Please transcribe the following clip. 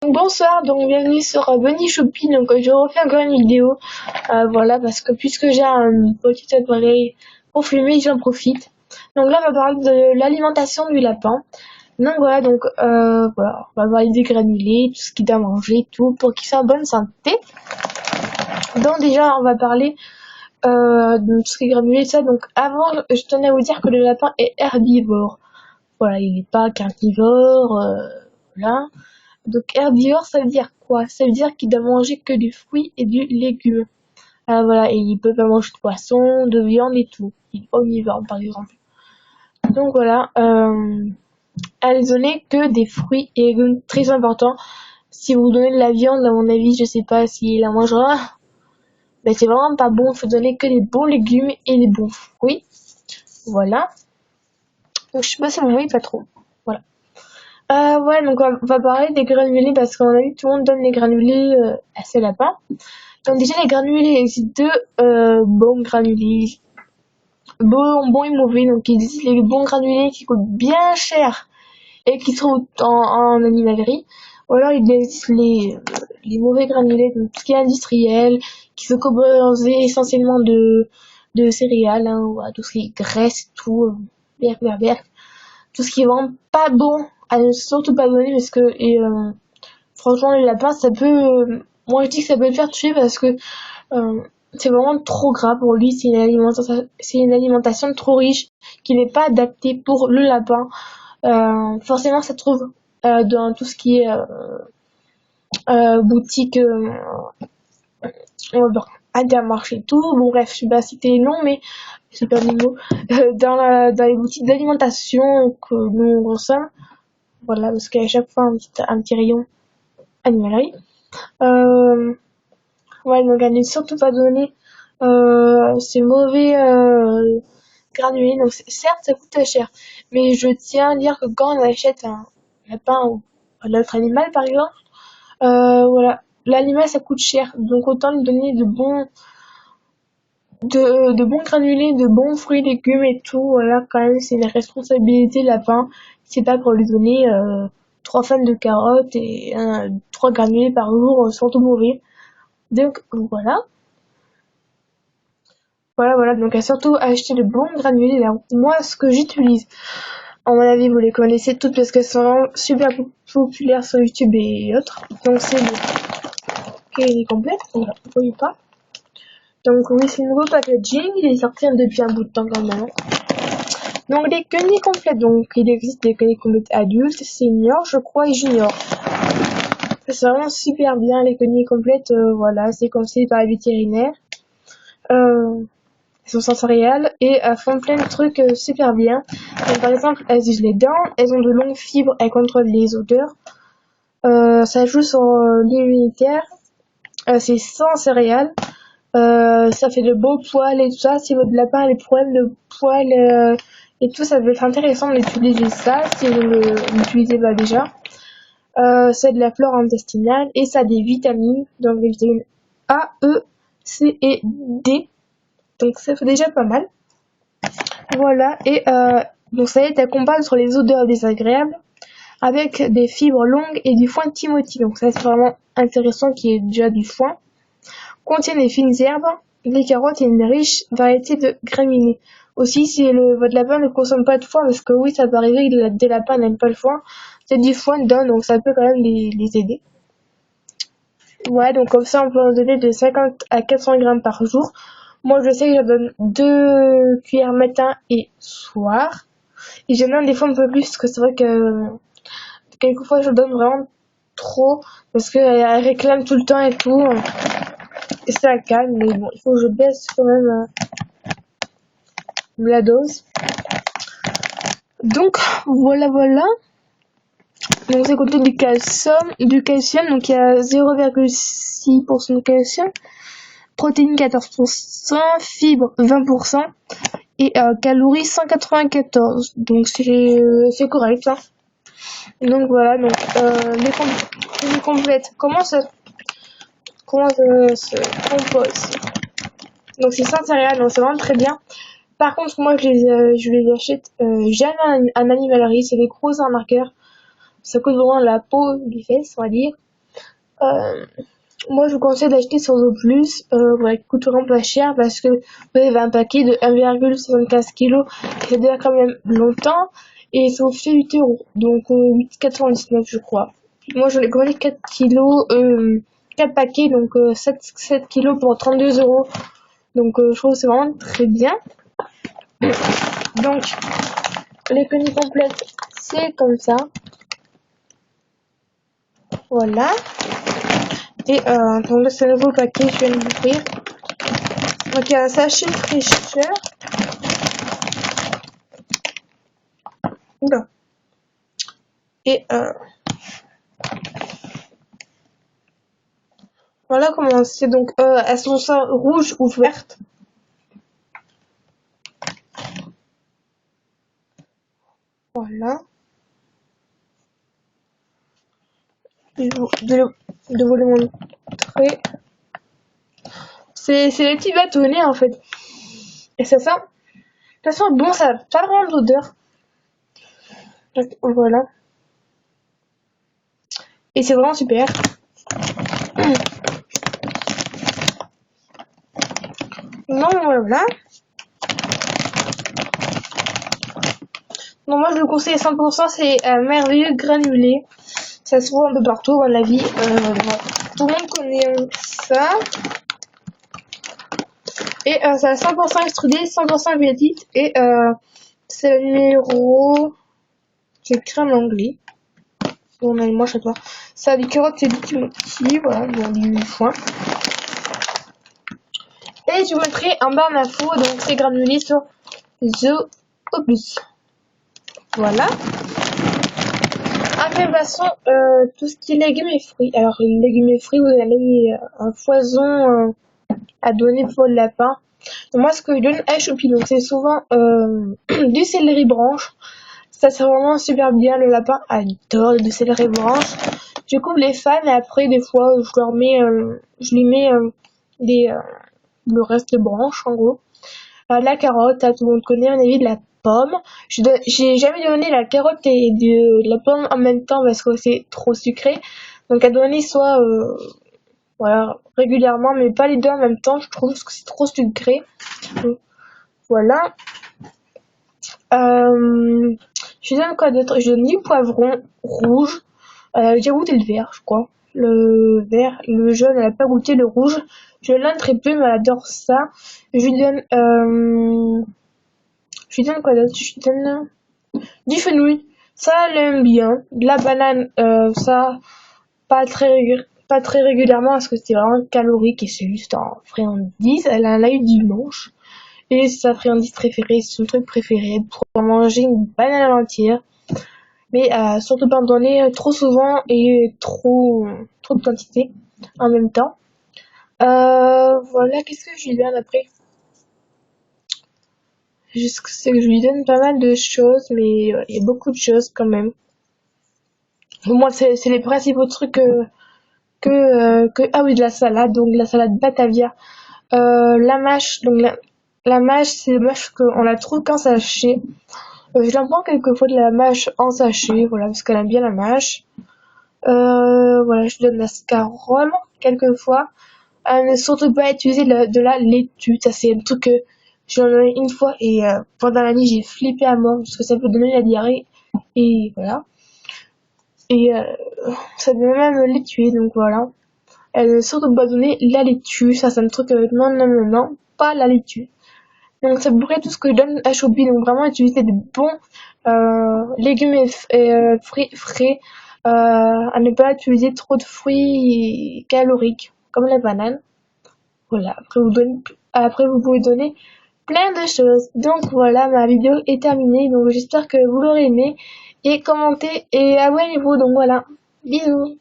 Bonsoir, donc bienvenue sur Bunny Shopping. Donc je refais encore une vidéo, voilà, parce que puisque j'ai un petit appareil pour filmer, j'en profite. Donc là, on va parler de l'alimentation du lapin. Donc voilà, voilà, on va parler des granulés, tout ce qu'il doit manger, tout pour qu'il soit en bonne santé. Donc déjà, on va parler de tout ce qui est granulé, ça. Donc avant, je tenais à vous dire que le lapin est herbivore. Voilà, il n'est pas carnivore, voilà. Donc herbivore, ça veut dire quoi? Ça veut dire qu'il doit manger que du fruits et du légume. Voilà, et il peut pas manger de poisson, de viande et tout. Il est omnivore, par exemple. Donc voilà, à ne donner que des fruits et légumes, très important. Si vous donnez de la viande, à mon avis, je sais pas s'il la mangera. Mais c'est vraiment pas bon. Faut donner que des bons légumes et des bons fruits. Voilà. Donc je sais pas si vous voyez pas trop. Voilà. Ouais, donc on va parler des granulés parce qu'on a vu tout le monde donne les granulés à ses lapins. Donc déjà les granulés, il existe deux bons granulés, bons et mauvais. Donc il existe les bons granulés qui coûtent bien cher et qui se trouvent en animalerie. Ou alors il existe les mauvais granulés, donc tout ce qui est industriel, qui sont composés essentiellement de céréales, hein, voilà, tout ce qui est graisse, tout, berk. Tout ce qui est vraiment pas bon, à ne surtout pas donner parce que franchement les lapins ça peut, moi je dis que ça peut le faire tuer parce que c'est vraiment trop gras pour lui, c'est une alimentation trop riche qui n'est pas adaptée pour le lapin. Forcément ça se trouve dans tout ce qui est boutique, Intermarché et tout. Bon bref, je vais pas citer les noms, mais c'est pas des mots. Dans les boutiques d'alimentation que nous on consomme. Voilà, parce qu'à chaque fois un petit rayon animalerie. Ouais, donc à ne surtout pas donner ces mauvais granulés. Donc certes, ça coûte cher, mais je tiens à dire que quand on achète un lapin ou un autre animal, par exemple, voilà, l'animal ça coûte cher, donc autant lui donner de bons granulés, de bons fruits, légumes et tout. Voilà, quand même, c'est une responsabilité lapin. C'est pas pour lui donner 3 fans de carottes et 3 granulés par jour, surtout mauvais. Donc voilà. Voilà, donc à surtout acheter de bons granulés. Là, moi, ce que j'utilise, à mon avis, vous les connaissez toutes parce qu'elles sont vraiment super populaires sur YouTube et autres. Donc c'est le Kenny Complète, voilà, vous voyez pas. Donc oui, c'est le nouveau packaging, il est sorti depuis un bout de temps quand même. Donc les Kenny complètes, donc il existe des Kenny complètes adultes, seniors, je crois, et juniors. C'est vraiment super bien les Kenny complètes, voilà, c'est conseillé par les vétérinaires. Elles sont sensorielles et font plein de trucs super bien. Donc, par exemple, elles usent les dents, elles ont de longues fibres, elles contrôlent les odeurs. Ça joue sur l'immunitaire. C'est sans céréales. Ça fait de beaux poils et tout ça. Si votre lapin a des problèmes de poils et tout, ça peut être intéressant d'utiliser ça si vous ne l'utilisez pas déjà. C'est de la flore intestinale et ça a des vitamines, donc des vitamines A, E, C et D. Donc ça fait déjà pas mal. Voilà, et donc ça aide à combattre les odeurs désagréables avec des fibres longues et du foin de Timothy. Donc ça c'est vraiment intéressant qu'il y ait déjà du foin. Contient des fines herbes, des carottes et une riche variété de graminées. Aussi, si votre lapin ne consomme pas de foin, parce que oui, ça peut arriver que des lapins n'aiment pas le foin, c'est du foin dedans, donc ça peut quand même les aider. Ouais, donc comme ça, on peut en donner de 50 à 400 grammes par jour. Moi, je sais que je donne 2 cuillères matin et soir. Et j'en donne des fois un peu plus, parce que c'est vrai que quelquefois, je donne vraiment trop, parce qu'elle réclame tout le temps et tout. Et ça calme, mais bon, il faut que je baisse quand même la dose. Donc, voilà. Donc, c'est contient du calcium, donc il y a 0,6% de calcium. Protéines 14%, fibres 20% et calories 194. Donc c'est correct. Hein. Donc voilà, donc les complètes. Comment ça se compose? Donc c'est sans céréales, donc c'est vraiment très bien. Par contre, moi je les achète jamais en animalerie, c'est des gros arnaqueurs. Ça coûte vraiment la peau des fesses, on va dire. Moi, je vous conseille d'acheter sur Zooplus, voilà, qui coûte vraiment pas cher parce que vous avez un paquet de 1,75 kg qui fait déjà quand même longtemps et ça vous fait 8 euros, donc 8,99 je crois. Moi, j'en ai commandé 4 kilos, 4 paquets, donc 7 kilos pour 32 euros. Donc, je trouve que c'est vraiment très bien. Donc, les conneries complètes, c'est comme ça. Voilà. Et donc là, c'est un nouveau paquet, je viens de l'ouvrir. Donc, il y a un sachet fraîcheur. Oula. Et voilà comment c'est. Donc, elles sont ça rouge ou verte. Voilà. De vous le montrer. C'est les petits bâtonnets en fait. Et ça sent. De toute façon, bon, ça n'a pas vraiment d'odeur. Voilà. Et c'est vraiment super. Non, voilà. Non, moi je le conseille à 100%, c'est un merveilleux granulé. Ça se voit un peu partout dans la vie. Bon, tout le monde connaît ça. Et c'est à 100% extrudé, 100% biotite. Et c'est le numéro... J'ai écrit en anglais. Bon, en allemand, je sais pas. Ça a des carottes et du timothy, voilà, bon, du foin. Et je vous mettrai en bas ma info, donc c'est granulé sur Zooplus. Voilà. Après, passons tout ce qui est légumes et fruits. Alors, les légumes et fruits, vous avez un foison à donner pour le lapin. Donc, moi, ce que je donne à Choupi, donc c'est souvent du céleri branche. Ça, c'est vraiment super bien. Le lapin adore du céleri branche. Je coupe les fans et après, des fois, je lui mets le reste de branche, en gros. La carotte, tout le monde connaît, on a de la pomme. J'ai jamais donné la carotte et de la pomme en même temps parce que c'est trop sucré. Donc à donner soit voilà, régulièrement, mais pas les deux en même temps, je trouve que c'est trop sucré. Donc, voilà. Je donne quoi d'autre? Je donne du poivron rouge. J'ai goûté le vert, je crois. Le vert, le jaune, elle a pas goûté le rouge. Je l'aime très peu, mais elle adore ça. Je lui donne quoi d'autre? Je lui donne du fenouil. Ça, elle aime bien. De la banane, ça, pas très régulièrement parce que c'est vraiment calorique et c'est juste en friandise. Elle en a eu dimanche. Et c'est sa friandise préférée, c'est son truc préféré pour manger une banane entière. Mais surtout pas en donner trop souvent et trop de quantité en même temps. Voilà, qu'est-ce que je lui donne après? Je sais que je lui donne pas mal de choses, mais il y a beaucoup de choses quand même. Moi, c'est les principaux trucs ah oui, de la salade, donc la salade Batavia. La mâche, donc la mâche, c'est le mâche qu'on la trouve qu'en sachet. Je l'en prends quelquefois de la mâche en sachet, voilà, parce qu'elle aime bien la mâche. Voilà, je donne la scarole, quelquefois. Ne surtout pas utiliser de la laitue, ça c'est un truc que j'en ai une fois et pendant la nuit j'ai flippé à mort parce que ça peut donner la diarrhée et voilà. Et ça peut même les tuer, donc voilà. Elle ne surtout pas donner la laitue, ça c'est un truc non, pas la laitue. Donc c'est à peu près tout ce que je donne à Shopee, donc vraiment utiliser des bons légumes et fruits frais, à ne pas utiliser trop de fruits caloriques, comme la banane. Voilà, après vous pouvez donner plein de choses. Donc voilà, ma vidéo est terminée, donc j'espère que vous l'aurez aimé, et commentez et abonnez-vous, donc voilà, bisous.